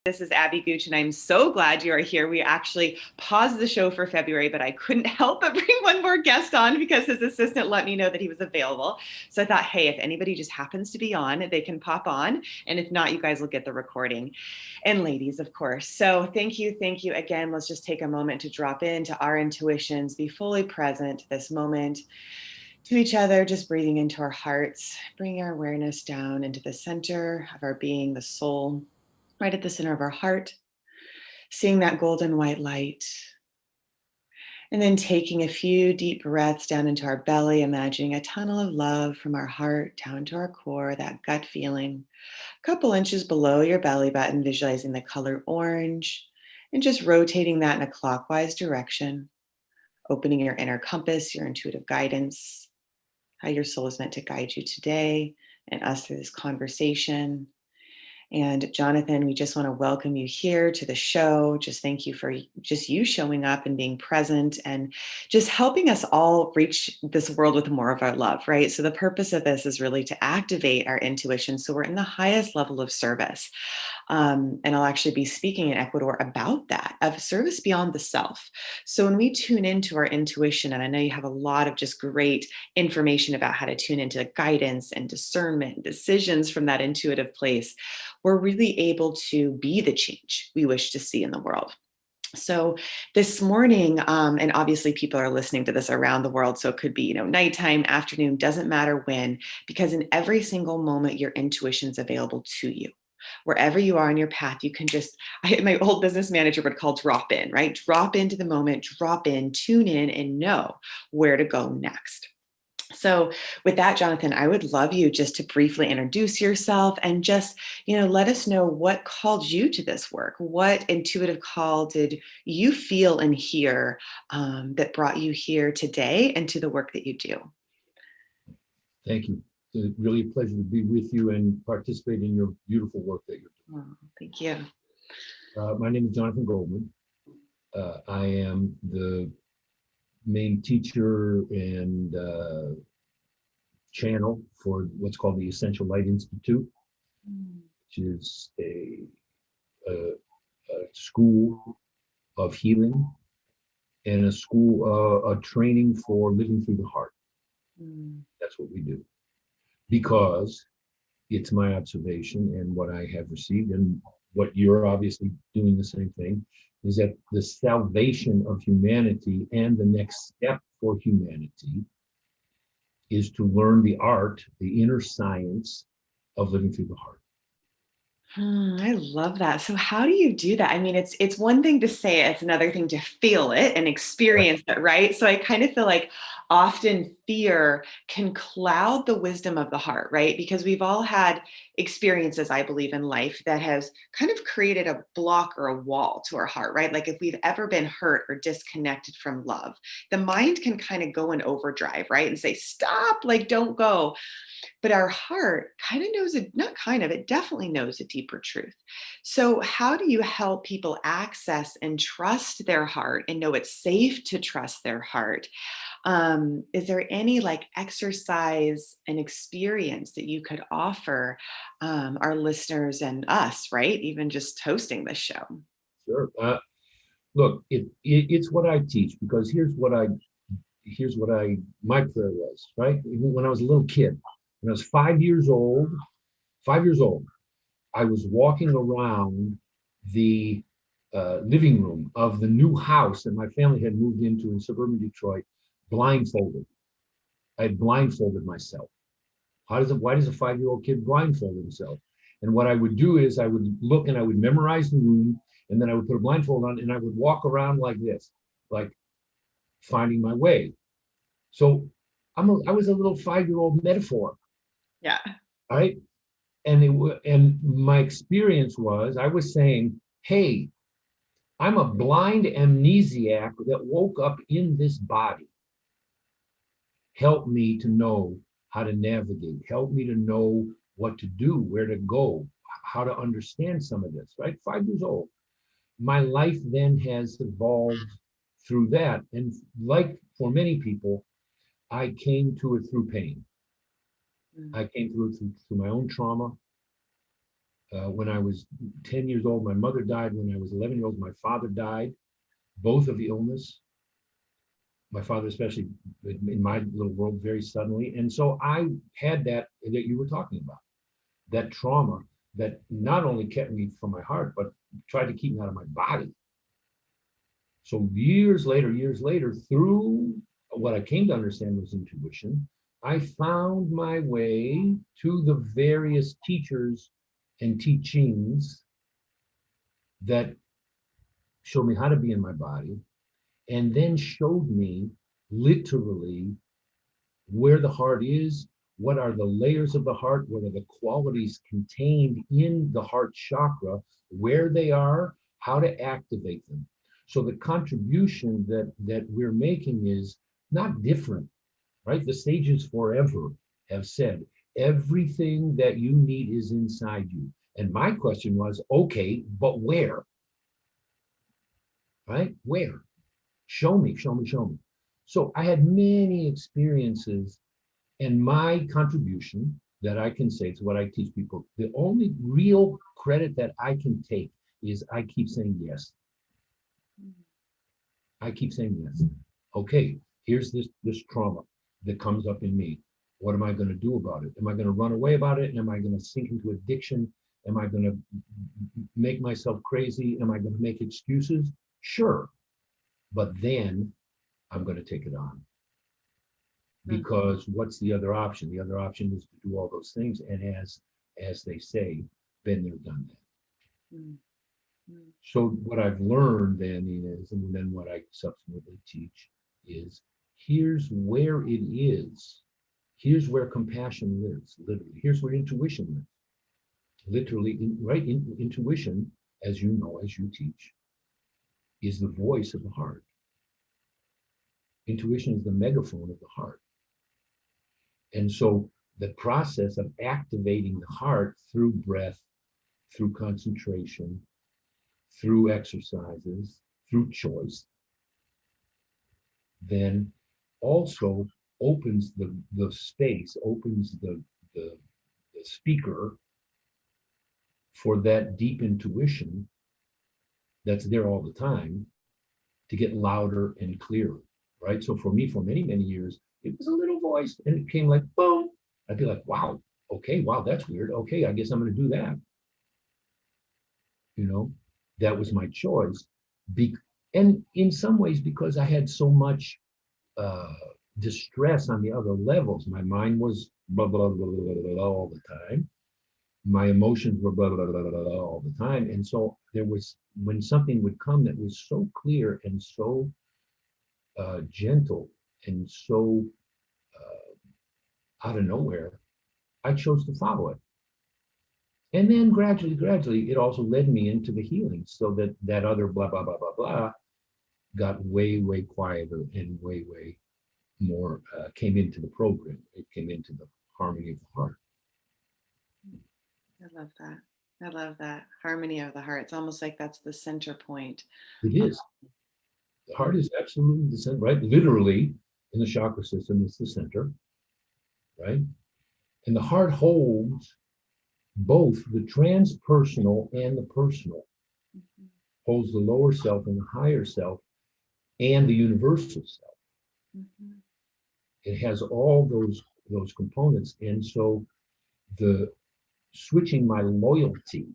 This is Abby Gooch, and I'm so glad you are here. We actually paused the show for February, but I couldn't help but bring one more guest on because his assistant let me know that he was available. So I thought, hey, if anybody just happens to be on, they can pop on. And if not, you guys will get the recording. And ladies, of course. So thank you again. Let's just take a moment to drop into our intuitions, be fully present to this moment, to each other, just breathing into our hearts, bringing our awareness down into the center of our being, the soul, right at the center of our heart, seeing that golden white light. And then taking a few deep breaths down into our belly, imagining a tunnel of love from our heart down to our core, that gut feeling. A couple inches below your belly button, visualizing the color orange, and just rotating that in a clockwise direction, opening your inner compass, your intuitive guidance, how your soul is meant to guide you today and us through this conversation. And Jonathan, we just want to welcome you here to the show. Just thank you for just you showing up and being present and just helping us all reach this world with more of our love, right? So the purpose of this is really to activate our intuition so we're in the highest level of service. And I'll actually be speaking in Ecuador about that, of service beyond the self. So when we tune into our intuition, and I know you have a lot of just great information about how to tune into guidance and discernment, decisions from that intuitive place, we're really able to be the change we wish to see in the world. So this morning, and obviously people are listening to this around the world, so it could be, nighttime, afternoon, doesn't matter when, because in every single moment, your intuition is available to you. Wherever you are on your path, you can just, my old business manager would call drop in, right? Drop into the moment, drop in, tune in, and know where to go next. So with that, Jonathan, I would love you just to briefly introduce yourself and just, let us know what called you to this work. What intuitive call did you feel and hear that brought you here today and to the work that you do? Thank you. It's really a pleasure to be with you and participate in your beautiful work that you're doing. Oh, thank you. My name is Jonathan Goldman. I am the main teacher and channel for what's called the Essential Light Institute, which is a school of healing and a training for living through the heart. That's what we do. Because it's my observation and what I have received, and what you're obviously doing the same thing, is that the salvation of humanity and the next step for humanity is to learn the art, the inner science of living through the heart. I love that. So how do you do that? I mean, it's one thing to say it, it's another thing to feel it and experience it, right? So I kind of feel like often fear can cloud the wisdom of the heart, right? Because we've all had experiences, I believe, in life that has kind of created a block or a wall to our heart, right? Like if we've ever been hurt or disconnected from love, the mind can kind of go in overdrive, right? And say, stop, like don't go. But our heart kind of knows it, not kind of, it definitely knows a deeper truth. So, how do you help people access and trust their heart and know it's safe to trust their heart? Is there any like exercise and experience that you could offer our listeners and us, right? Even just hosting this show? Sure. Look, it's what I teach, because here's what my prayer was, right? Even when I was a little kid, when I was 5 years old, I was walking around the living room of the new house that my family had moved into in suburban Detroit, blindfolded. I had blindfolded myself. Why does a 5-year-old kid blindfold himself? And what I would do is I would look and I would memorize the room, and then I would put a blindfold on and I would walk around like this, like finding my way. So I was a little 5-year-old metaphor. Yeah. Right. And my experience was I was saying, hey, I'm a blind amnesiac that woke up in this body. Help me to know how to navigate. Help me to know what to do, where to go, how to understand some of this, right? 5 years old. My life then has evolved through that. And like for many people, I came to it through pain. I came through it through my own trauma. When I was 10 years old, my mother died. When I was 11 years old, my father died, both of illness. My father, especially in my little world, very suddenly. And so I had that you were talking about, that trauma that not only kept me from my heart, but tried to keep me out of my body. So years later, through what I came to understand was intuition, I found my way to the various teachers and teachings that showed me how to be in my body, and then showed me literally where the heart is, what are the layers of the heart, what are the qualities contained in the heart chakra, where they are, how to activate them. So the contribution that we're making is not different, right? The sages forever have said everything that you need is inside you. And my question was, okay, but where? Right? Where? Show me, show me, show me. So I had many experiences, and my contribution that I can say to what I teach people, the only real credit that I can take is I keep saying yes. I keep saying yes. Okay, here's this trauma that comes up in me. What am I going to do about it? Am I going to run away about it? Am I going to sink into addiction? Am I going to make myself crazy? Am I going to make excuses? Sure. But then I'm going to take it on. Because what's the other option? The other option is to do all those things. And as they say, been there, done that. Mm-hmm. So what I've learned then is, and then what I subsequently teach is, here's where it is. Here's where compassion lives, literally. Here's where intuition lives. Literally, intuition, as you know, as you teach, is the voice of the heart. Intuition is the megaphone of the heart. And so the process of activating the heart through breath, through concentration, through exercises, through choice, then also opens the space, opens the speaker for that deep intuition that's there all the time to get louder and clearer, right? So for me, for many, many years, it was a little voice and it came like, boom. I'd be like, wow, okay, wow, that's weird. Okay, I guess I'm going to do that. You know, that was my choice. And in some ways, because I had so much uh, distress on the other levels, my mind was blah, blah, blah, blah, blah, blah all the time. My emotions were blah, blah, blah, blah, blah all the time. And so there was, when something would come that was so clear and so gentle and so out of nowhere, I chose to follow it. And then gradually, it also led me into the healing, so that other blah blah blah blah blah got way quieter and way more came into the program. It came into the harmony of the heart. I love that. I love that harmony of the heart. It's almost like that's the center point. It is. The heart is absolutely the center, right? Literally, in the chakra system, it's the center, right? And the heart holds both the transpersonal and the personal, Mm-hmm. holds the lower self and the higher self and the universal self. Mm-hmm. It has all those components. And so the switching my loyalty,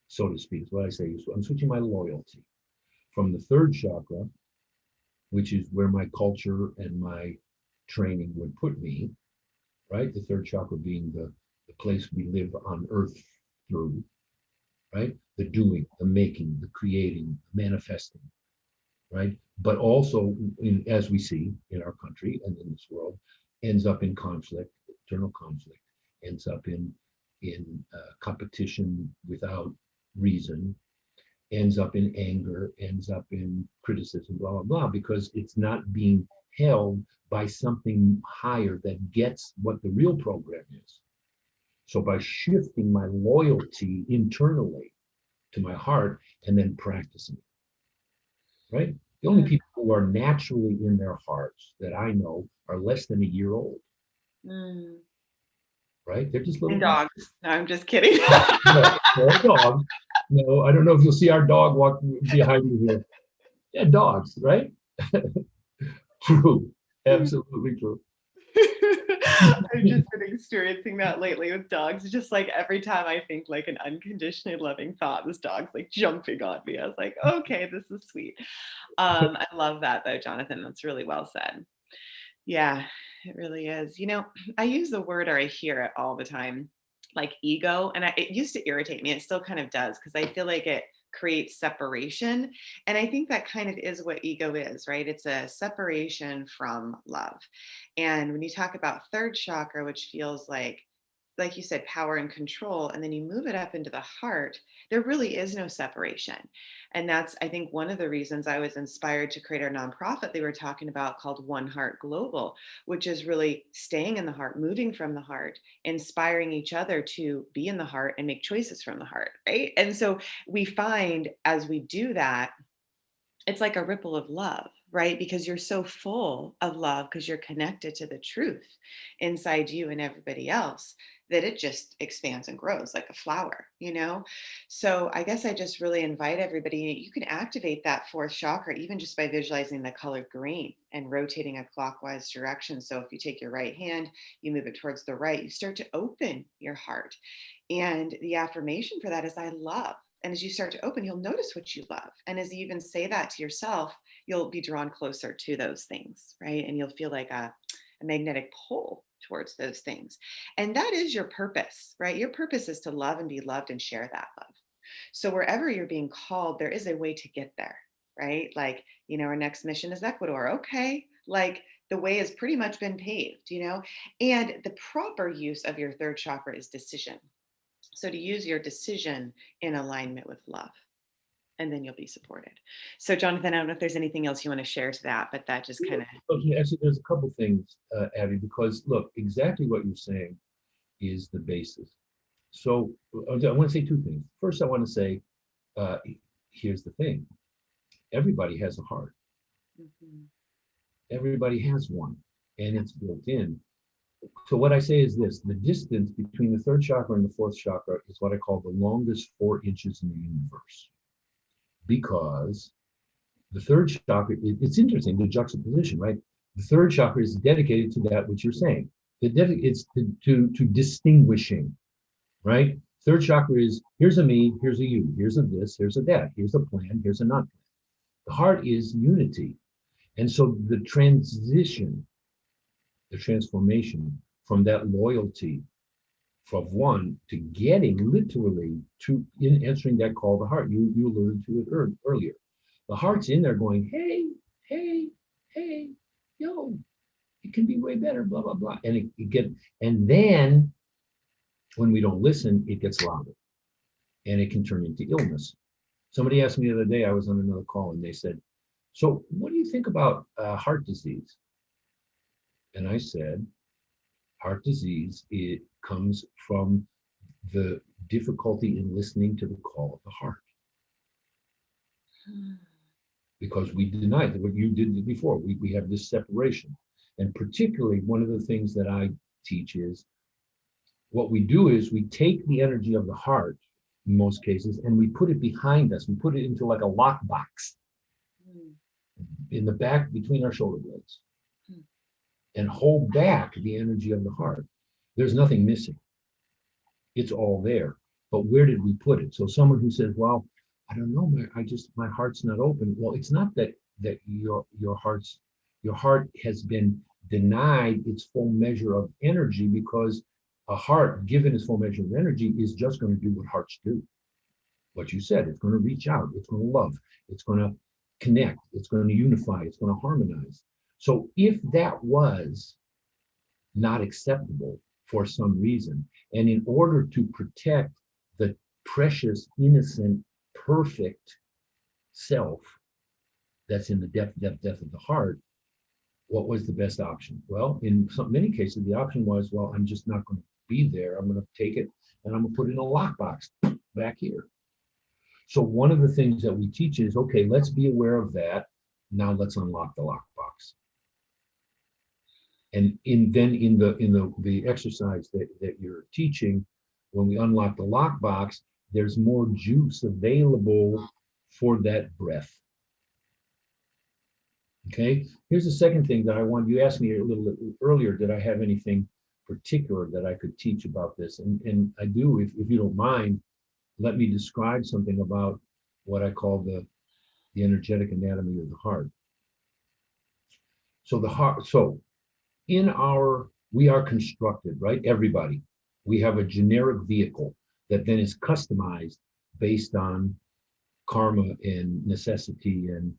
so to speak, is what I say. I'm switching my loyalty from the third chakra, which is where my culture and my training would put me, right? The third chakra being the place we live on earth through, right? The doing, the making, the creating, manifesting, right? But also, as we see in our country and in this world, ends up in conflict, internal conflict, ends up in competition without reason, ends up in anger, ends up in criticism, blah blah blah, because it's not being held by something higher that gets what the real program is. So by shifting my loyalty internally to my heart and then practicing, right? The only people who are naturally in their hearts that I know are less than a year old. Mm. right? They're just little And dogs. dogs. No, I'm just kidding. No, no dogs. No, I don't know if you'll see our dog walk behind me here. Yeah, dogs, right? True. Absolutely true. I've just been experiencing that lately with dogs. Just like every time I think like an unconditionally loving thought, this dog's like jumping on me. I was like, okay, this is sweet. I love that though, Jonathan. That's really well said. Yeah, it really is. I use the word or I hear it all the time, like ego. And it used to irritate me. It still kind of does because I feel like it creates separation. And I think that kind of is what ego is, right? It's a separation from love. And when you talk about third chakra, which feels like you said, power and control, and then you move it up into the heart, there really is no separation. And that's, I think, one of the reasons I was inspired to create our nonprofit they were talking about called One Heart Global, which is really staying in the heart, moving from the heart, inspiring each other to be in the heart and make choices from the heart, right? And so we find as we do that, it's like a ripple of love, right? Because you're so full of love because you're connected to the truth inside you and everybody else that it just expands and grows like a flower. So I guess I just really invite everybody, you can activate that fourth chakra even just by visualizing the color green and rotating a clockwise direction. So if you take your right hand, you move it towards the right, you start to open your heart. And the affirmation for that is I love. And as you start to open, you'll notice what you love. And as you even say that to yourself, you'll be drawn closer to those things, right? And you'll feel like a magnetic pull towards those things. And that is your purpose, right? Your purpose is to love and be loved and share that love. So wherever you're being called, there is a way to get there, right? Like, our next mission is Ecuador. Okay. Like the way has pretty much been paved. And the proper use of your third chakra is decision. So to use your decision in alignment with love, and then you'll be supported. So, Jonathan, I don't know if there's anything else you want to share to that, but that just kind of. Okay, actually, there's a couple things, Abby, because look, exactly what you're saying is the basis. So I want to say two things. First, I want to say, uh, here's the thing: everybody has a heart. Mhm. Everybody has one, and it's built in. So what I say is this: the distance between the third chakra and the fourth chakra is what I call the longest 4 inches in the universe, because the third chakra, it's interesting, the juxtaposition, right? The third chakra is dedicated to that which you're saying. It's to distinguishing, right? Third chakra is here's a me, here's a you, here's a this, here's a that, here's a plan, here's a not plan. The heart is unity. And so the transition, the transformation from that loyalty of one to getting literally to in answering that call to heart. You alluded to it earlier. The heart's in there going, hey, hey, hey, yo, it can be way better, blah, blah, blah. And and then when we don't listen, it gets louder and it can turn into illness. Somebody asked me the other day, I was on another call and they said, so what do you think about heart disease? And I said, heart disease, it comes from the difficulty in listening to the call of the heart because we denied what you did before. We have this separation. And particularly, one of the things that I teach is what we do is we take the energy of the heart in most cases and we put it behind us. We put it into like a lockbox Mm. in the back between our shoulder blades Mm. and hold back the energy of the heart. There's nothing missing. It's all there. But where did we put it? So someone who says, well, I don't know, my heart's not open. Well, it's not that your heart has been denied its full measure of energy, because a heart given its full measure of energy is just going to do what hearts do. What you said, it's going to reach out, it's going to love, it's going to connect, it's going to unify, it's going to harmonize. So if that was not acceptable for some reason, and in order to protect the precious, innocent, perfect self that's in the depth of the heart, what was the best option? Well, in many cases, the option was, well, I'm just not going to be there. I'm going to take it and I'm going to put it in a lockbox back here. So one of the things that we teach is, okay, let's be aware of that. Now let's unlock the lockbox. And in the exercise that you're teaching, when we unlock the lockbox, there's more juice available for that breath. Okay. Here's the second thing that I want. You asked me a little earlier, did I have anything particular that I could teach about this? And I do, if you don't mind, let me describe something about what I call the energetic anatomy of the heart. So the heart, so in our, we are constructed, right? Everybody. We have a generic vehicle that then is customized based on karma and necessity and,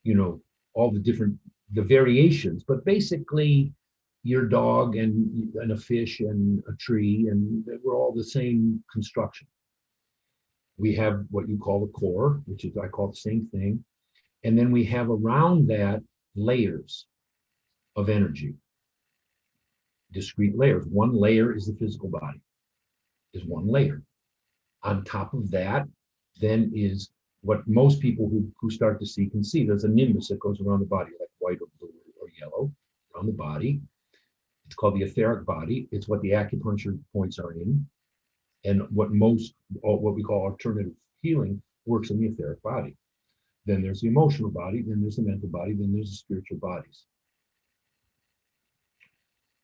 you know, all the different, the variations, but basically your dog and a fish and a tree, and we're all the same construction. We have what you call the core, which is, I call the same thing. And then we have around that layers of energy, discrete layers. One layer is the physical body, is one layer. On top of that, then is what most people who start to see can see. There's a nimbus that goes around the body, like white or blue or yellow, around the body. It's called the etheric body. It's what the acupuncture points are in, and what we call alternative healing works in the etheric body. Then there's the emotional body, then there's the mental body, then there's the spiritual bodies.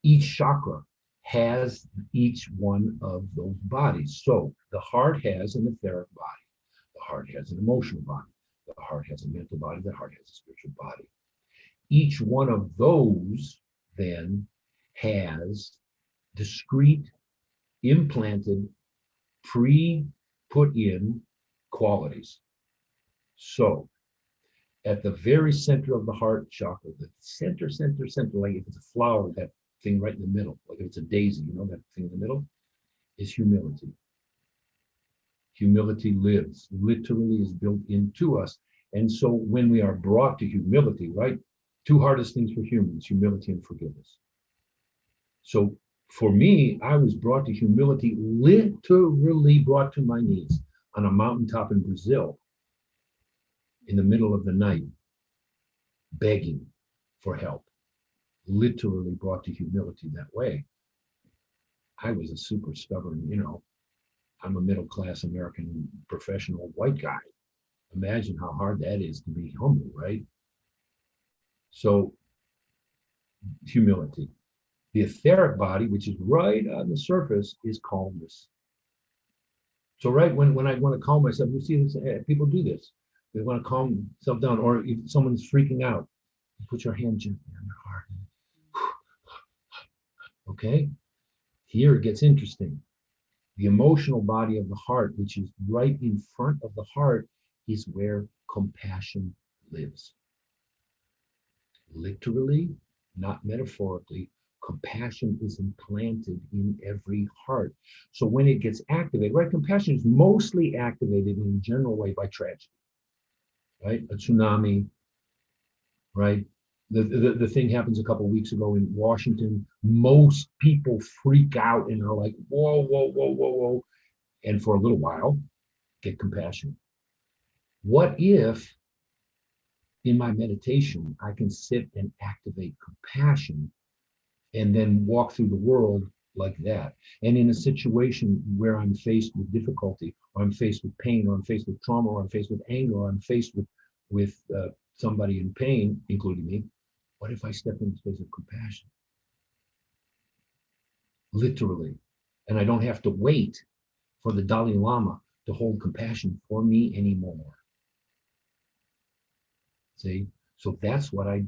Each chakra has each one of those bodies. So the heart has an etheric body. The heart has an emotional body. The heart has a mental body. The heart has a spiritual body. Each one of those then has discrete, implanted, pre-put in qualities. So at the very center of the heart chakra, the center, like if it's a flower, that thing right in the middle, like if it's a daisy, you know, that thing in the middle, is humility. Humility lives, literally is built into us. And so when we are brought to humility, right, two hardest things for humans, humility and forgiveness. So for me, I was brought to humility, literally brought to my knees on a mountaintop in Brazil in the middle of the night, begging for help, literally brought to humility that way. I was a super stubborn, you know, I'm a middle-class American professional white guy. Imagine how hard that is to be humble, right? So humility. The etheric body, which is right on the surface, is calmness. So right when I want to calm myself, you see this, people do this. They want to calm themselves down, or if someone's freaking out, you put your hand gently on their heart. Okay, here it gets interesting. The emotional body of the heart, which is right in front of the heart, is where compassion lives. Literally, not metaphorically, compassion is implanted in every heart. So when it gets activated, right, compassion is mostly activated in a general way by tragedy, right? A tsunami, right? The thing happens a couple of weeks ago in Washington. Most people freak out and are like, whoa, whoa, whoa, whoa, whoa. And for a little while, get compassion. What if in my meditation, I can sit and activate compassion and then walk through the world like that? And in a situation where I'm faced with difficulty, or I'm faced with pain, or I'm faced with trauma, or I'm faced with anger, or I'm faced with somebody in pain, including me, what if I step in the space of compassion? Literally. And I don't have to wait for the Dalai Lama to hold compassion for me anymore. See? So that's what I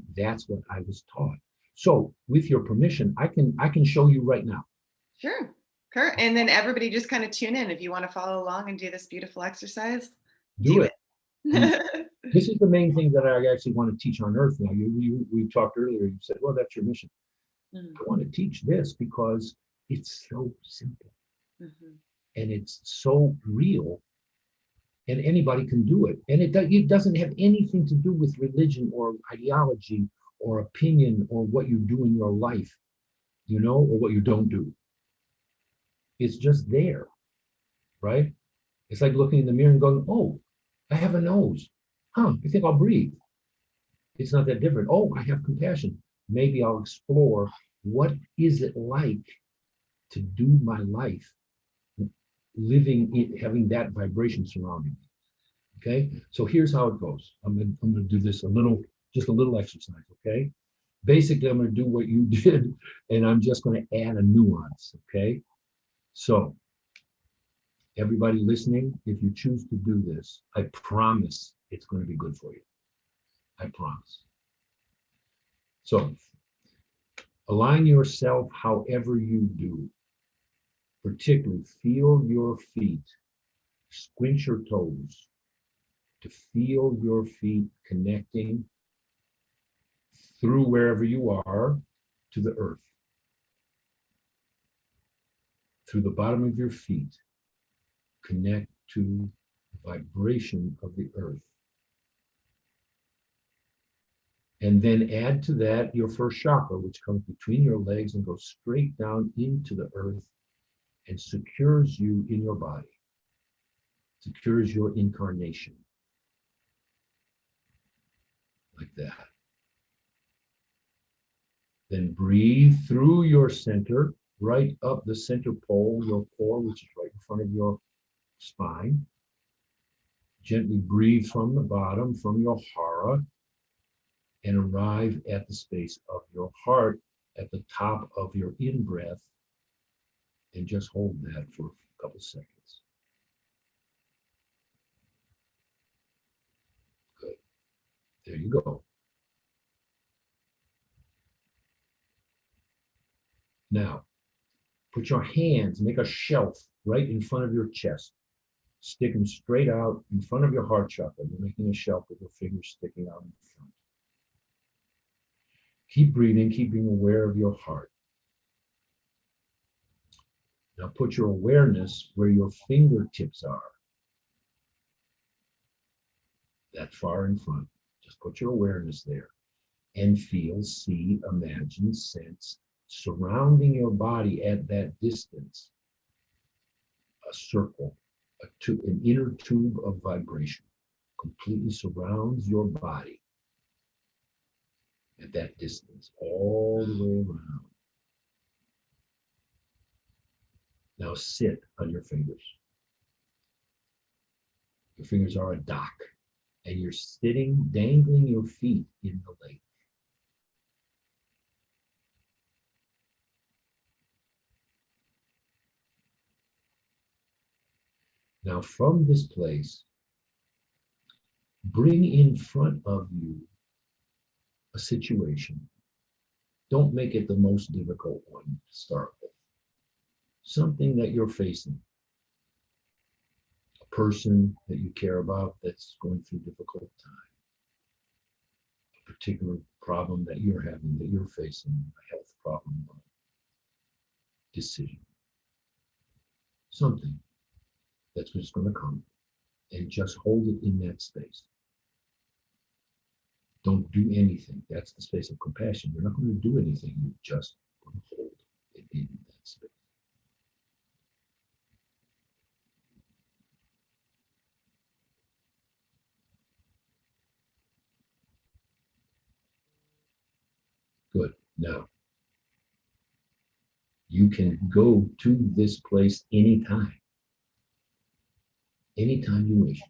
was taught. So with your permission, I can show you right now. Sure. Kurt. And then everybody just kind of tune in if you want to follow along and do this beautiful exercise. Do it. This is the main thing that I actually want to teach on earth now. We talked earlier, you said, well, that's your mission. Mm-hmm. I want to teach this because it's so simple. Mm-hmm. And it's so real, and anybody can do it. And it doesn't have anything to do with religion or ideology or opinion or what you do in your life, you know, or what you don't do. It's just there, right? It's like looking in the mirror and going, oh, I have a nose. I think I'll breathe. It's not that different. Oh, I have compassion. Maybe I'll explore What is it like to do my life living in, having that vibration surrounding me? Okay, so here's how it goes. I'm gonna do this just a little exercise. Okay, basically I'm gonna do what you did, and I'm just gonna add a nuance. Okay, so everybody listening, if you choose to do this, I promise it's going to be good for you. I promise. So align yourself however you do. Particularly feel your feet, squint your toes to feel your feet connecting through wherever you are to the earth. Through the bottom of your feet, connect to the vibration of the earth. And then add to that your first chakra, which comes between your legs and goes straight down into the earth and secures you in your body, secures your incarnation, like that. Then breathe through your center, right up the center pole, your core, which is right in front of your spine. Gently breathe from the bottom, from your hara, and arrive at the space of your heart at the top of your in-breath, and just hold that for a couple seconds. Good. There you go. Now, put your hands, make a shelf right in front of your chest. Stick them straight out in front of your heart chakra. You're making a shelf with your fingers sticking out in front. Keep breathing, keep being aware of your heart. Now put your awareness where your fingertips are. That far in front. Just put your awareness there and feel, see, imagine, sense, surrounding your body at that distance, a circle, an inner tube of vibration completely surrounds your body at that distance, all the way around. Now sit on your fingers. Your fingers are a dock, and you're sitting, dangling your feet in the lake. Now, from this place, bring in front of you a situation. Don't make it the most difficult one to start with. Something that you're facing, a person that you care about that's going through a difficult time, a particular problem that you're having, that you're facing, a health problem, a decision, something that's just going to come, and just hold it in that space. Don't do anything. That's the space of compassion. You're not going to do anything. You're just going to hold it in that space. Good. Now, you can go to this place anytime you wish.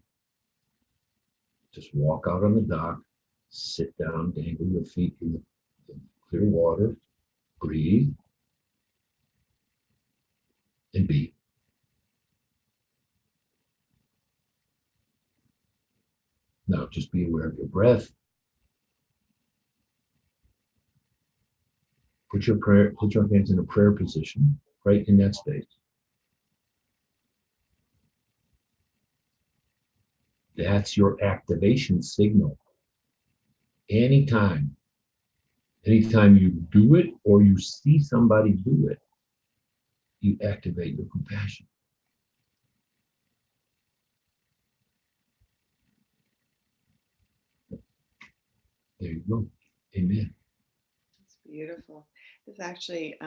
Just walk out on the dock, sit down, dangle your feet in the clear water, breathe, and be. Now, just be aware of your breath. Put your hands in a prayer position, right in that space. That's your activation signal. Anytime you do it or you see somebody do it, you activate your compassion. There you go. Amen. It's beautiful. This actually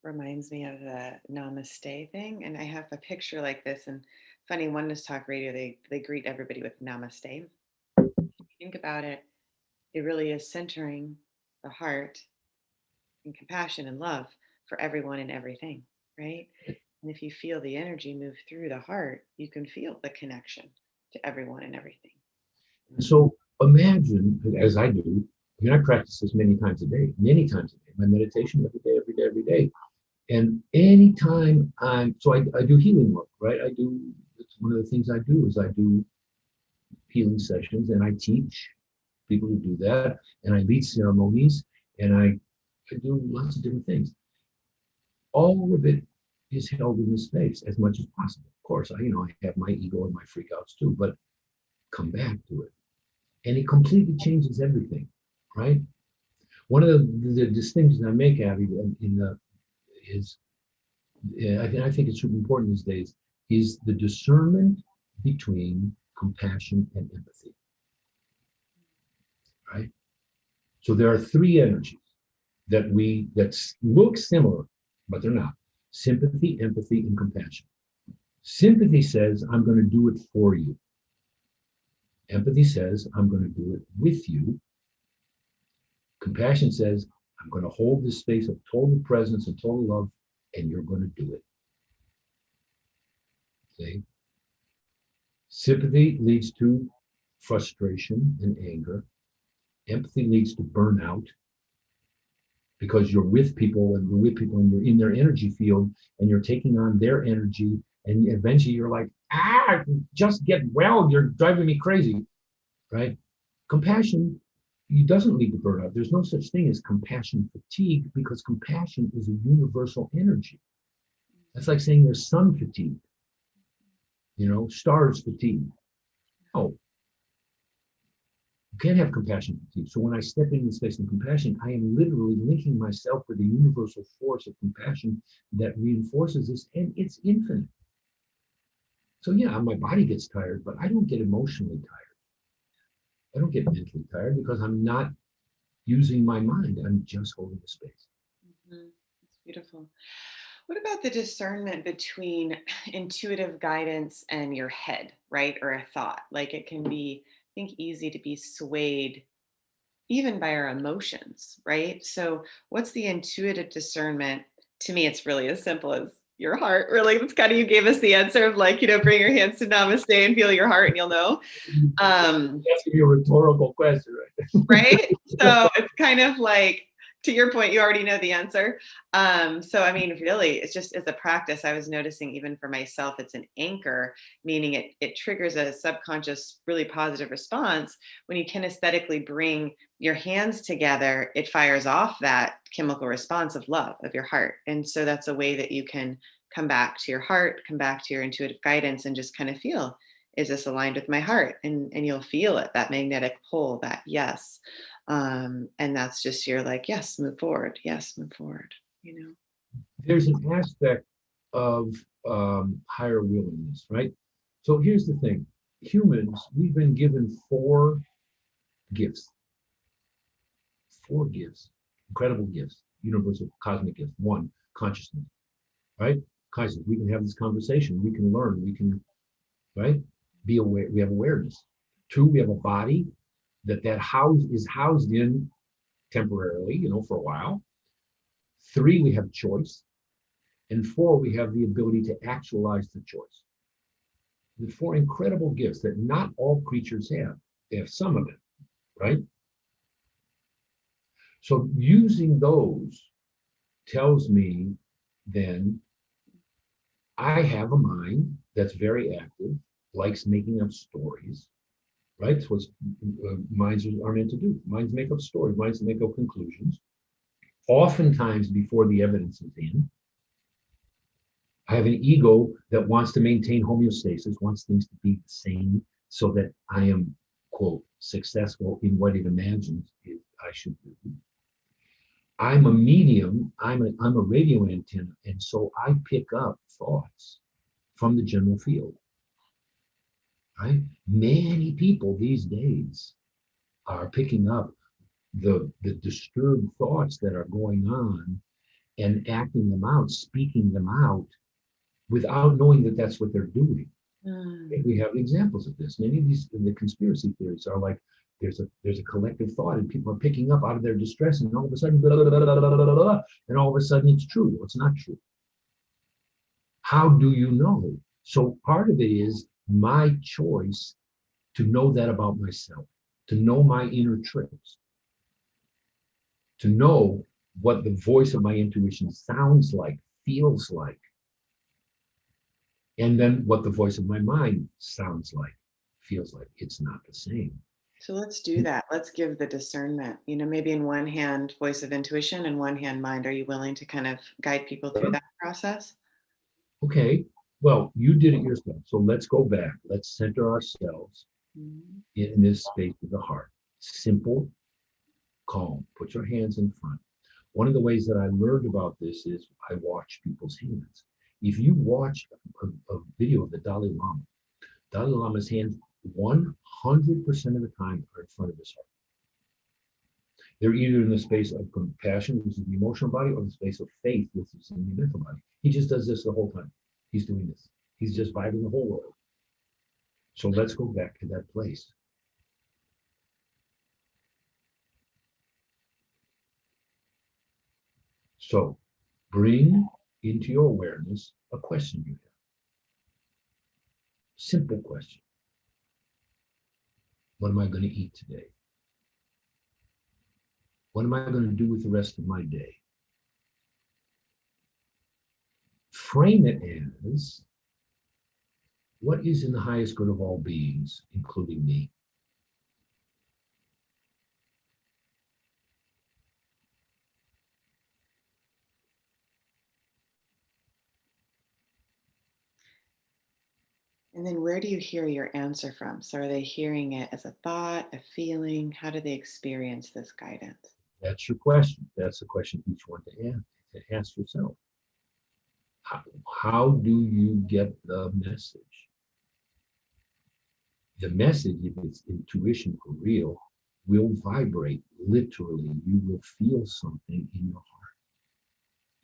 reminds me of the namaste thing. And I have a picture like this. And funny, Oneness Talk Radio, they greet everybody with namaste. Think about it, it really is centering the heart, and compassion and love for everyone and everything, right? And if you feel the energy move through the heart, you can feel the connection to everyone and everything. So imagine, as I do, I mean, I practice this many times a day, my meditation every day, every day, every day. And anytime I do healing work, right? It's one of the things I do is I do healing sessions and I teach people who do that and I lead ceremonies and I do lots of different things. All of it is held in this space as much as possible. Of course, I have my ego and my freakouts too, but come back to it. And it completely changes everything, right? One of the distinctions I make, Abby, is I think it's super important these days, is the discernment between compassion and empathy, right? So there are three energies that look similar, but they're not. Sympathy, empathy, and compassion. Sympathy says, I'm going to do it for you. Empathy says, I'm going to do it with you. Compassion says, I'm going to hold this space of total presence and total love, and you're going to do it. See? Sympathy leads to frustration and anger. Empathy leads to burnout because you're with people and you're in their energy field and you're taking on their energy. And eventually you're like, just get well. You're driving me crazy, right? Compassion doesn't lead to burnout. There's no such thing as compassion fatigue because compassion is a universal energy. That's like saying there's sun fatigue, stars fatigue. Oh, you can't have compassion fatigue. So when I step into the space of compassion, I am literally linking myself with the universal force of compassion that reinforces this, and it's infinite. So yeah, my body gets tired, but I don't get emotionally tired. I don't get mentally tired because I'm not using my mind. I'm just holding the space. Mm-hmm. That's beautiful. What about the discernment between intuitive guidance and your head, right? Or a thought? Like it can be, I think, easy to be swayed even by our emotions, right? So, what's the intuitive discernment? To me, it's really as simple as your heart. Really, it's kind of you gave us the answer of like, bring your hands to namaste and feel your heart and you'll know. That's a rhetorical question, right? So it's kind of like, to your point, you already know the answer. So, I mean, really, it's just as a practice, I was noticing even for myself, it's an anchor, meaning it triggers a subconscious, really positive response. When you kinesthetically bring your hands together, it fires off that chemical response of love, of your heart. And so that's a way that you can come back to your heart, come back to your intuitive guidance, and just kind of feel, is this aligned with my heart? And you'll feel it, that magnetic pull, that yes. And that's just, you're like, yes, move forward. Yes, move forward. There's an aspect of higher willingness, right? So here's the thing. Humans, we've been given four gifts. Four gifts, incredible gifts, universal cosmic gifts. One, consciousness, right? Consciousness. We can have this conversation. We can learn. We can, right? Be aware. We have awareness. Two, we have a body that is housed in temporarily, for a while. Three, we have choice. And four, we have the ability to actualize the choice. The four incredible gifts that not all creatures have. They have some of it, right? So using those tells me then I have a mind that's very active, likes making up stories, right? That's what minds are meant to do. Minds make up stories, minds make up conclusions, oftentimes before the evidence is in. I have an ego that wants to maintain homeostasis, wants things to be the same so that I am, quote, successful in what it imagines I should do. I'm a medium, I'm a radio antenna, and so I pick up thoughts from the general field. Right? Many people these days are picking up the disturbed thoughts that are going on and acting them out, speaking them out without knowing that that's what they're doing. We have examples of this. Many of the conspiracy theories are like, there's a collective thought, and people are picking up out of their distress, and all of a sudden, blah, blah, blah, blah, blah, blah, blah, and all of a sudden it's true. Well, it's not true. How do you know? So part of it is my choice to know that about myself, to know my inner tricks, to know what the voice of my intuition sounds like, feels like, and then what the voice of my mind sounds like, feels like. It's not the same. So let's do that. Let's give the discernment, maybe in one hand, voice of intuition and one hand, mind. Are you willing to kind of guide people through that process? Okay, well, you did it yourself. So let's go back. Let's center ourselves Mhm. in this space of the heart. Simple, calm. Put your hands in front. One of the ways that I learned about this is I watch people's hands. If you watch a video of the Dalai Lama's hands 100% of the time are in front of his heart. They're either in the space of compassion, which is the emotional body, or the space of faith, which is in the mental body. He just does this the whole time. He's doing this. He's just vibing the whole world. So let's go back to that place. So bring into your awareness a question you have. Simple question. What am I going to eat today? What am I going to do with the rest of my day? Frame it as, what is in the highest good of all beings, including me? And then where do you hear your answer from? So are they hearing it as a thought, a feeling? How do they experience this guidance? That's your question. That's the question each one to ask yourself. How do you get the message? The message, if it's intuition for real, will vibrate literally. You will feel something in your heart.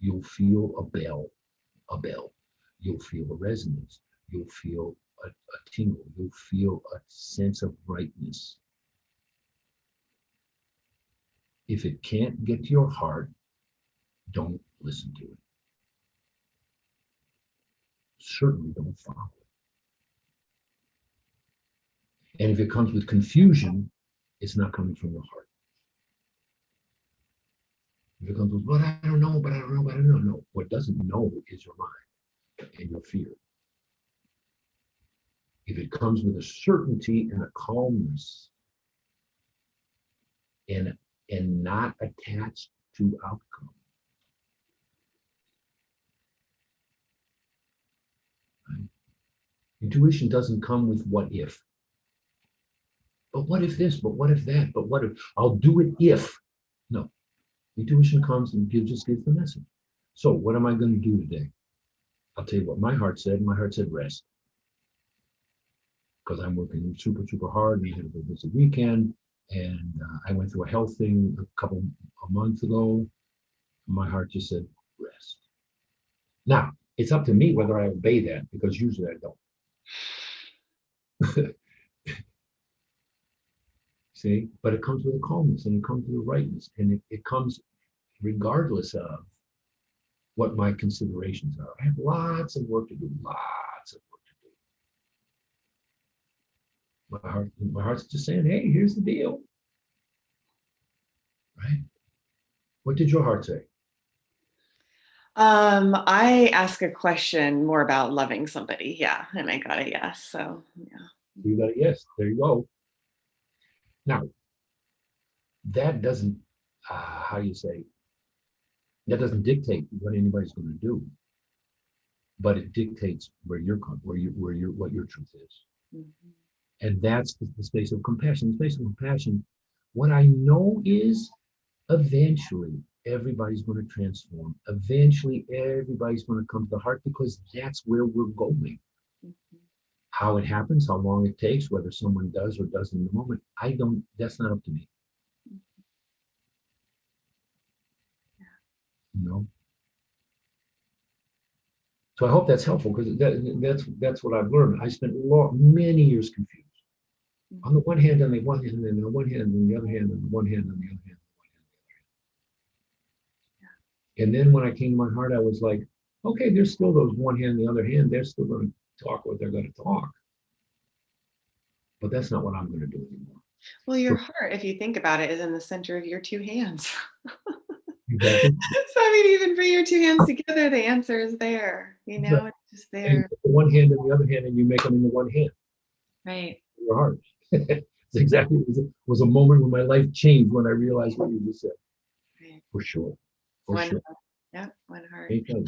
You'll feel a bell. You'll feel a resonance. You'll feel a tingle. You'll feel a sense of brightness. If it can't get to your heart, don't listen to it. Certainly don't follow it. And if it comes with confusion, it's not coming from your heart. If it comes with, but I don't know, but I don't know, but I don't know. No, what doesn't know is your mind and your fear. If it comes with a certainty and a calmness and not attached to outcome, right? Intuition doesn't come with what if. But what if this? But what if that? But what if I'll do it if? No. Intuition comes and just gives the message. So what am I going to do today? I'll tell you what my heart said. My heart said rest. Because I'm working super, super hard. We had a very busy weekend. And I went through a health thing a month ago. My heart just said rest. Now, it's up to me whether I obey that, because usually I don't. See, but it comes with a calmness, and it comes with a rightness, and it comes regardless of what my considerations are. I have lots of work to do, lots of work to do. My heart's just saying, hey, here's the deal. Right? What did your heart say? I ask a question more about loving somebody. Yeah. And I got a yes. So yeah. You got a yes. There you go. Now, that doesn't, how do you say, that doesn't dictate what anybody's going to do, but it dictates where you're what your truth is. Mhm. And that's the space of compassion. The space of compassion, what I know is eventually everybody's going to transform. Eventually everybody's going to come to the heart, because that's where we're going. Mhm. How it happens, how long it takes, whether someone does or doesn't in the moment, that's not up to me. You know? So I hope that's helpful, because that's what I've learned. I spent many years confused. On the one hand, on the one hand, and on the one hand, on the other hand, on the one hand, on the other hand, on the other hand. And then when I came to my heart, I was like, okay, there's still those one hand, the other hand. They're still going to talk what they're going to talk. But that's not what I'm going to do anymore. Well, your So, heart, if you think about it, is in the center of your two hands. exactly. So, I mean, even bring your two hands together, the answer is there. Exactly. It's just And you there. put the one hand and the other hand, and you make them into one hand. Right. Your heart. It's exactly was a moment when my life changed when I realized what you just said. Right. For sure. For One sure. heart. Yeah, one heart. Anytime.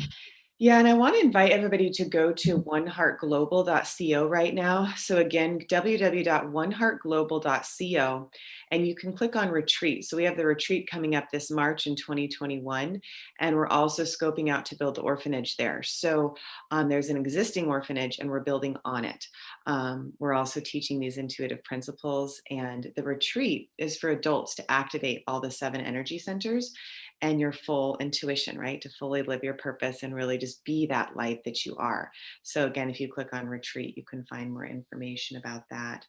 Yeah, and I want to invite everybody to go to oneheartglobal.co right now. So again, www.oneheartglobal.co, and you can click on retreat. So we have the retreat coming up this March in 2021, and we're also scoping out to build the orphanage there. So there's an existing orphanage, and we're building on it. We're also teaching these intuitive principles, and the retreat is for adults to activate all the 7 energy centers and your full intuition, right? To fully live your purpose and really just be that light that you are. So again, if you click on retreat, you can find more information about that.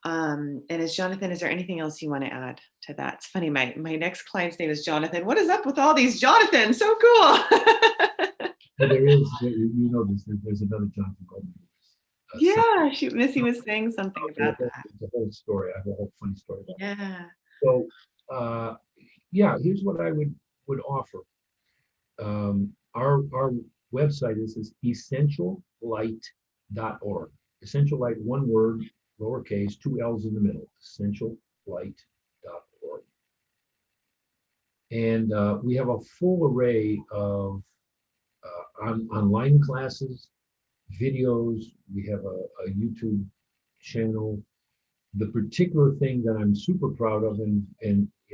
And as Jonathan, is there anything else you want to add to that? It's funny, my next client's name is Jonathan. What is up with all these Jonathans? So cool. Well, there's another Jonathan Goldman. Yeah, Missy was saying something about that. It's a whole story. I have a whole funny story about it. Yeah. So, yeah, here's what I would offer. Our website is essentiallight.org. Essential Light, one word, lowercase, 2 L's in the middle. Essentiallight.org. And we have a full array of online classes, videos. We have a YouTube channel. The particular thing that I'm super proud of and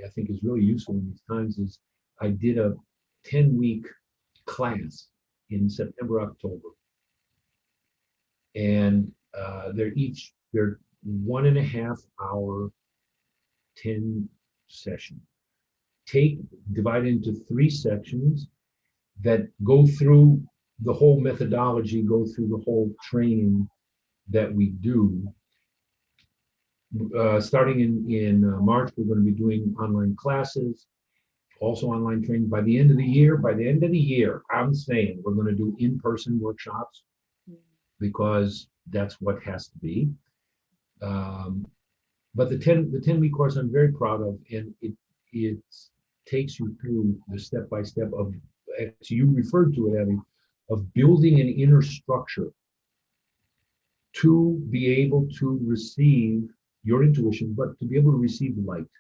I think is really useful in these times is I did a 10-week class in September, October. And they're 1.5 hour, 10 session. Divide into 3 sections that go through the whole methodology, go through the whole training that we do. Starting in March, we're going to be doing online classes, also online training. By the end of the year, I'm saying we're going to do in-person workshops because that's what has to be. But the 10-week course I'm very proud of, and it takes you through the step-by-step of, as you referred to it, Abby, of building an inner structure to be able to receive your intuition, but to be able to receive light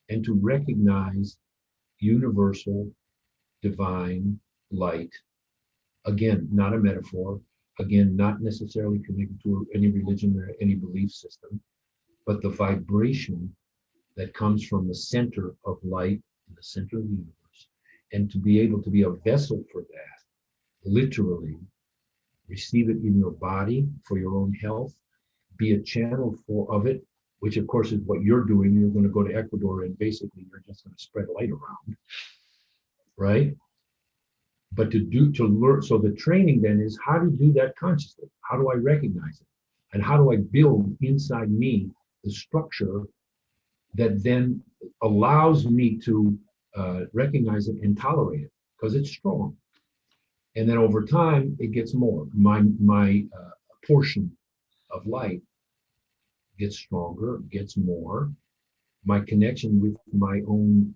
and to recognize universal, divine light. Again, not a metaphor. Again, not necessarily connected to any religion or any belief system, but the vibration that comes from the center of light in the center of the universe. And to be able to be a vessel for that, literally receive it in your body for your own health, be a channel of it, which of course is what you're doing. You're going to go to Ecuador and basically you're just going to spread light around, right? But to learn, so the training then is how to do that consciously. How do I recognize it? And how do I build inside me the structure that then allows me to recognize it and tolerate it because it's strong. And then over time, it gets more. My portion of light gets stronger, gets more. My connection with my own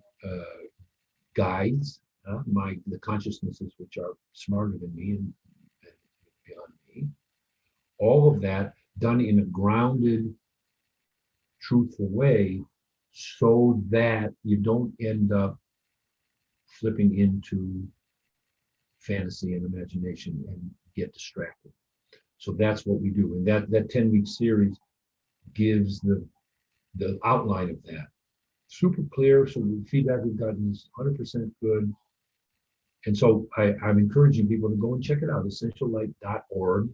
guides, the consciousnesses which are smarter than me and beyond me, all of that done in a grounded, truthful way so that you don't end up flipping into fantasy and imagination and get distracted. So that's what we do. And that 10-week series gives the outline of that. Super clear. So the feedback we've gotten is 100% good. And so I'm encouraging people to go and check it out, essentiallight.org,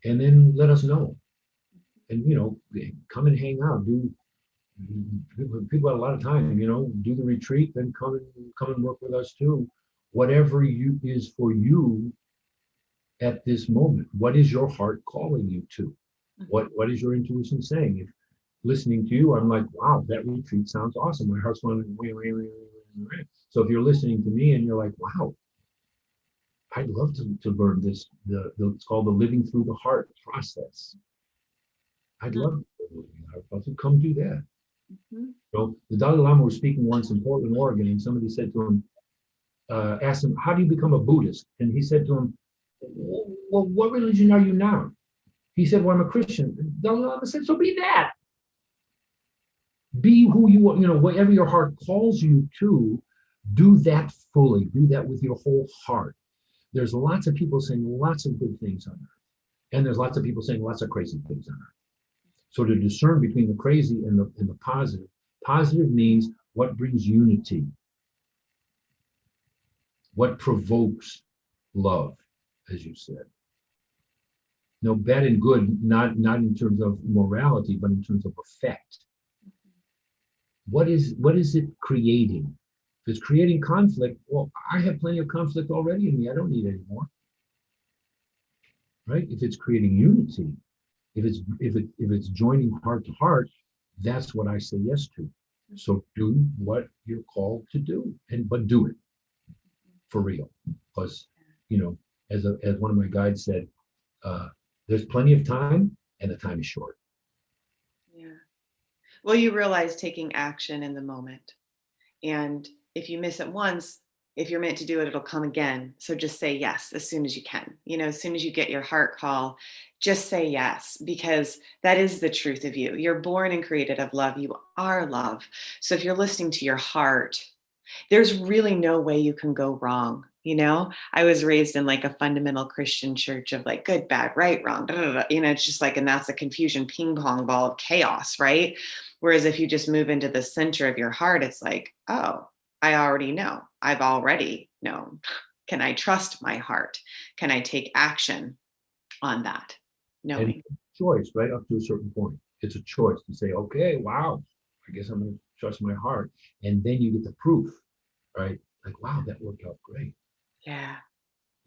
and then let us know. And, come and hang out. People have a lot of time, do the retreat, then come and work with us too. Whatever is for you at this moment. What is your heart calling you to? What is your intuition saying? If listening to you, I'm like, wow, that retreat sounds awesome. My heart's going, wait, wait, wait, wait, wait. So if you're listening to me and you're like, wow, I'd love to learn this, it's called the living through the heart process. I'd love to come do that. Mhm. So the Dalai Lama was speaking once in Portland, Oregon, and somebody said to him, asked him, how do you become a Buddhist? And he said to him, well, what religion are you now? He said, well, I'm a Christian. And Dalai Lama said, so be that. Be who you want, whatever your heart calls you to, do that fully. Do that with your whole heart. There's lots of people saying lots of good things on earth. And there's lots of people saying lots of crazy things on earth. So to discern between the crazy and the positive, positive means what brings unity, what provokes love, as you said. No, bad and good, not in terms of morality, but in terms of effect. What is it creating? If it's creating conflict, well, I have plenty of conflict already in me. I don't need any more. Right? If it's creating unity, if it's joining heart to heart, that's what I say yes to. So do what you're called to do, but do it for real. Because as one of my guides said, there's plenty of time, and the time is short. Yeah. Well, you realize taking action in the moment. And if you miss it once, if you're meant to do it, it'll come again. So just say yes as soon as you can. As soon as you get your heart call, just say yes, because that is the truth of you. You're born and created of love. You are love. So if you're listening to your heart, there's really no way you can go wrong. I was raised in like a fundamental Christian church of like good, bad, right, wrong. Da, da, da. It's just like, and that's a confusion ping pong ball of chaos, right? Whereas if you just move into the center of your heart, it's like, oh, I already know. I've already known. Can I trust my heart? Can I take action on that? And Knowing. choice, right up to a certain point. It's a choice to say, okay, wow, I guess I'm going to trust my heart. And then you get the proof, right? Like, wow, that worked out great. Yeah.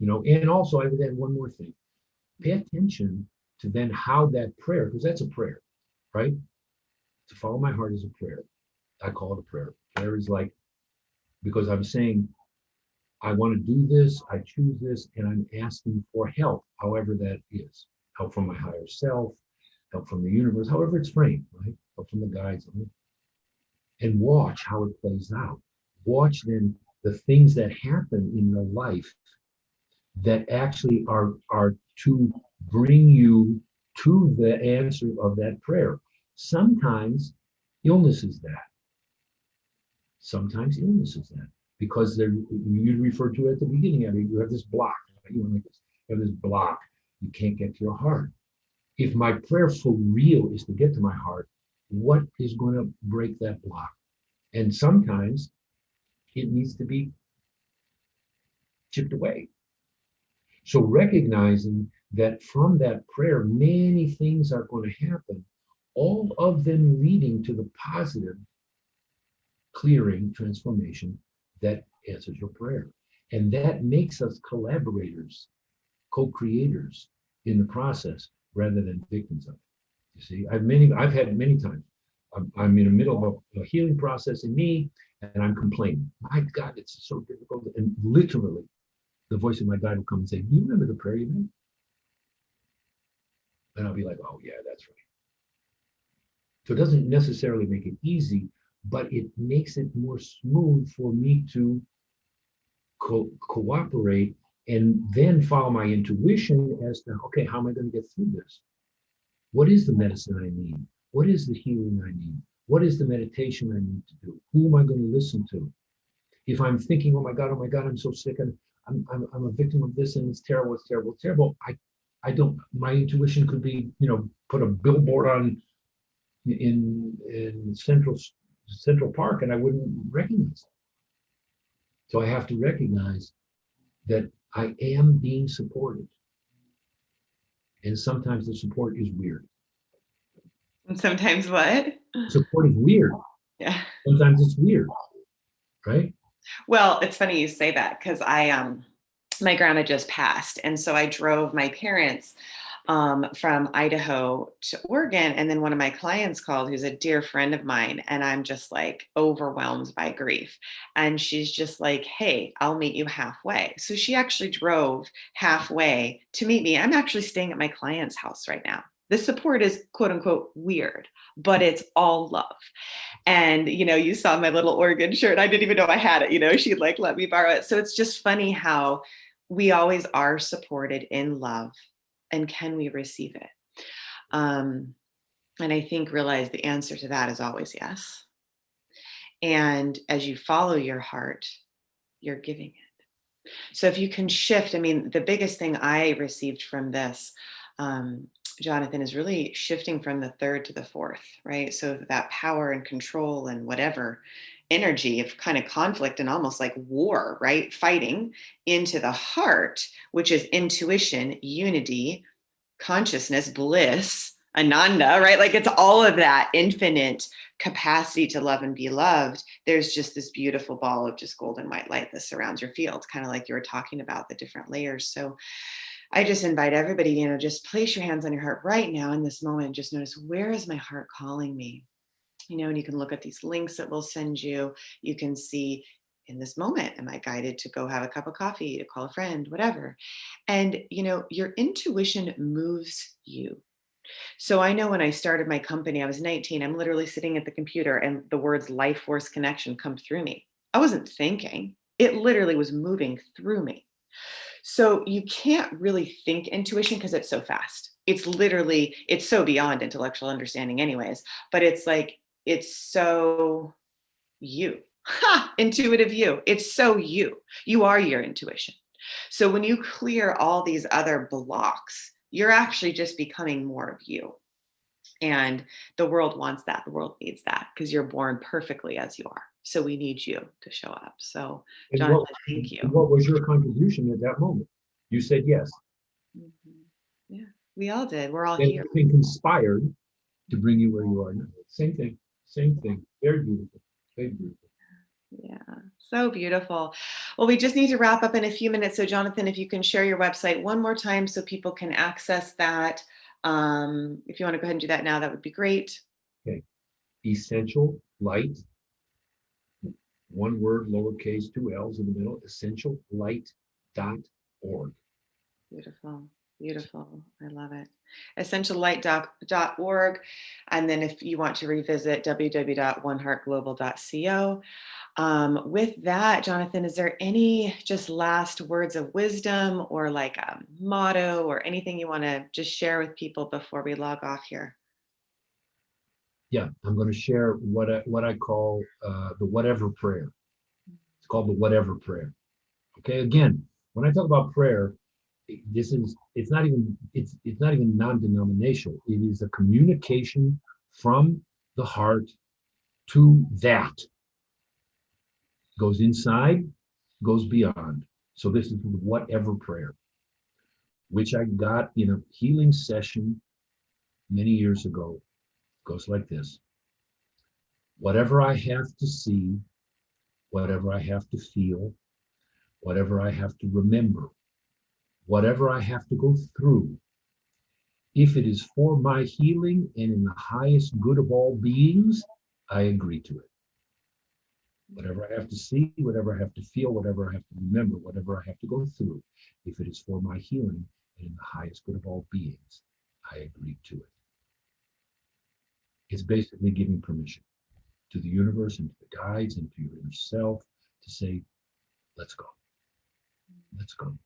And also I would add one more thing. Pay attention to then how that prayer, because that's a prayer, right? To follow my heart is a prayer. I call it a prayer. Prayer is like, because I'm saying, I want to do this, I choose this, and I'm asking for help, however that is. Help from my higher self, help from the universe, however it's framed, right? Help from the guides. And watch how it plays out. Watch then the things that happen in your life that actually are to bring you to the answer of that prayer. Sometimes illness is that. Sometimes illness is that. Because you referred to it at the beginning of it, you have this block. You have this block. You can't get to your heart. If my prayer for real is to get to my heart, what is going to break that block? And sometimes it needs to be chipped away. So recognizing that from that prayer, many things are going to happen, all of them leading to the positive clearing transformation that answers your prayer. And that makes us collaborators, co-creators in the process rather than victims of it. You see, I've had many times. I'm in the middle of a healing process in me, and I'm complaining. My God, it's so difficult. And literally, the voice of my guide will come and say, "Do you remember the prayer you made?" And I'll be like, "Oh yeah, that's right." So it doesn't necessarily make it easy, but it makes it more smooth for me to cooperate and then follow my intuition as to, okay, how am I going to get through this? What is the medicine I need? What is the healing I need? What is the meditation I need to do? Who am I going to listen to? If I'm thinking, oh my God, I'm so sick, and I'm a victim of this, and it's terrible, it's terrible, it's terrible. I don't. My intuition could be, put a billboard on in Central Park, and I wouldn't recognize it. So I have to recognize that I am being supported, and sometimes the support is weird. And sometimes what? Support is weird. Yeah. Sometimes it's weird, right? Well, it's funny you say that because my grandma just passed. And so I drove my parents from Idaho to Oregon. And then one of my clients called, who's a dear friend of mine, and I'm just like overwhelmed by grief. And she's just like, hey, I'll meet you halfway. So she actually drove halfway to meet me. I'm actually staying at my client's house right now. The support is quote unquote weird, but it's all love. And, you saw my little Oregon shirt. I didn't even know I had it. She'd like let me borrow it. So it's just funny how we always are supported in love. And can we receive it? And I think realize the answer to that is always yes. And as you follow your heart, you're giving it. So if you can shift, I mean, the biggest thing I received from this, Jonathan, is really shifting from the third to the fourth, right? So that power and control and whatever energy of kind of conflict and almost like war, right? Fighting into the heart, which is intuition, unity, consciousness, bliss, ananda, right? Like it's all of that infinite capacity to love and be loved. There's just this beautiful ball of just golden white light that surrounds your field, kind of like you were talking about the different layers. So I just invite everybody, just place your hands on your heart right now in this moment. Just notice, where is my heart calling me? And you can look at these links that we'll send you. You can see, in this moment, am I guided to go have a cup of coffee, to call a friend, whatever. And, your intuition moves you. So I know when I started my company, I was 19, I'm literally sitting at the computer and the words life force connection come through me. I wasn't thinking, it literally was moving through me. So you can't really think intuition because it's so fast. It's so beyond intellectual understanding, anyways, but it's like, it's so you. Ha! Intuitive you. It's so you. You are your intuition. So when you clear all these other blocks, you're actually just becoming more of you. And the world wants that. The world needs that because you're born perfectly as you are. So we need you to show up. So, And Jonathan, thank you. what was your contribution at that moment? You said yes. Mhm. Yeah, we all did. We're all And here. everything conspired to bring you where you are now. Same thing. Same thing. Very beautiful. Very beautiful. Yeah, so beautiful. Well, we just need to wrap up in a few minutes. So, Jonathan, if you can share your website one more time so people can access that. If you want to go ahead and do that now, that would be great. Okay. Essential light, one word, lowercase, two L's in the middle, essentiallight.org. Beautiful. Beautiful. I love it. Essentiallight.org. And then if you want to revisit www.oneheartglobal.co. With that, Jonathan, is there any just last words of wisdom or like a motto or anything you want to just share with people before we log off here? Yeah, I'm going to share what I call the whatever prayer. It's called the whatever prayer. Okay, again, when I talk about prayer, it's not even non-denominational. It is a communication from the heart to that. Goes inside, goes beyond. So this is whatever prayer, which I got in a healing session many years ago. Goes like this: whatever I have to see, whatever I have to feel, whatever I have to remember, whatever I have to go through, if it is for my healing and in the highest good of all beings, I agree to it. Whatever I have to see, whatever I have to feel, whatever I have to remember, whatever I have to go through, if it is for my healing and in the highest good of all beings, I agree to it. It's basically giving permission to the universe and to the guides and to your inner self to say, let's go. Let's go.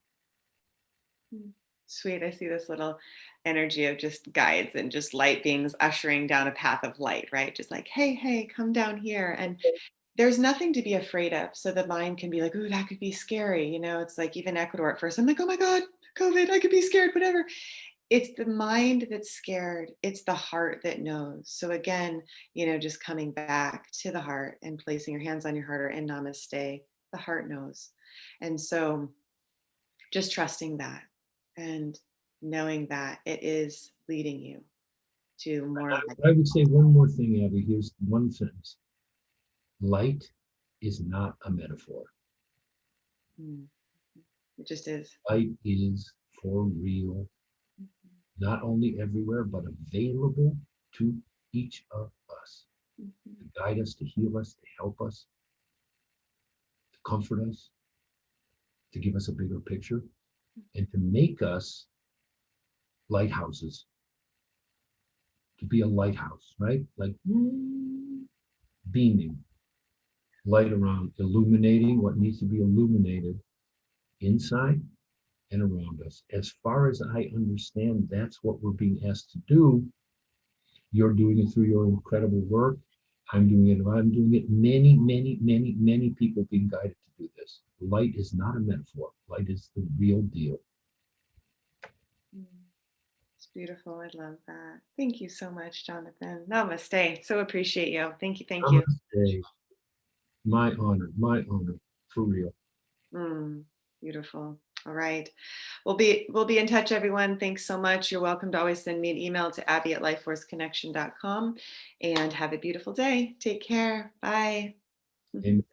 Sweet. I see this little energy of just guides and just light beings ushering down a path of light, right? Just like, hey, hey, come down here. And there's nothing to be afraid of. So the mind can be like, ooh, that could be scary. It's like even Ecuador at first, I'm like, oh my God, COVID, I could be scared, whatever. It's the mind that's scared. It's the heart that knows. So again, just coming back to the heart and placing your hands on your heart or in namaste, the heart knows. And so just trusting that and knowing that it is leading you to more light. I would say one more thing, Abby. Here's one sentence: light is not a metaphor. It just is. Light is for real. not only everywhere, but available to each of us to guide us, to heal us, to help us, to comfort us, to give us a bigger picture, and to make us lighthouses, to be a lighthouse, right? Like beaming light around, illuminating what needs to be illuminated inside and around us. As far as I understand, that's what we're being asked to do. You're doing it through your incredible work. I'm doing it. I'm doing it. Many, many, many, many people being guided to do this. Light is not a metaphor. Light is the real deal. It's beautiful. I love that. Thank you so much, Jonathan. Namaste. So appreciate you. Thank you. Thank you. Namaste. My honor, for real. Beautiful. All right. We'll be in touch, everyone. Thanks so much. You're welcome to always send me an email to abby@lifeforceconnection.com, and have a beautiful day. Take care. Bye. Amen.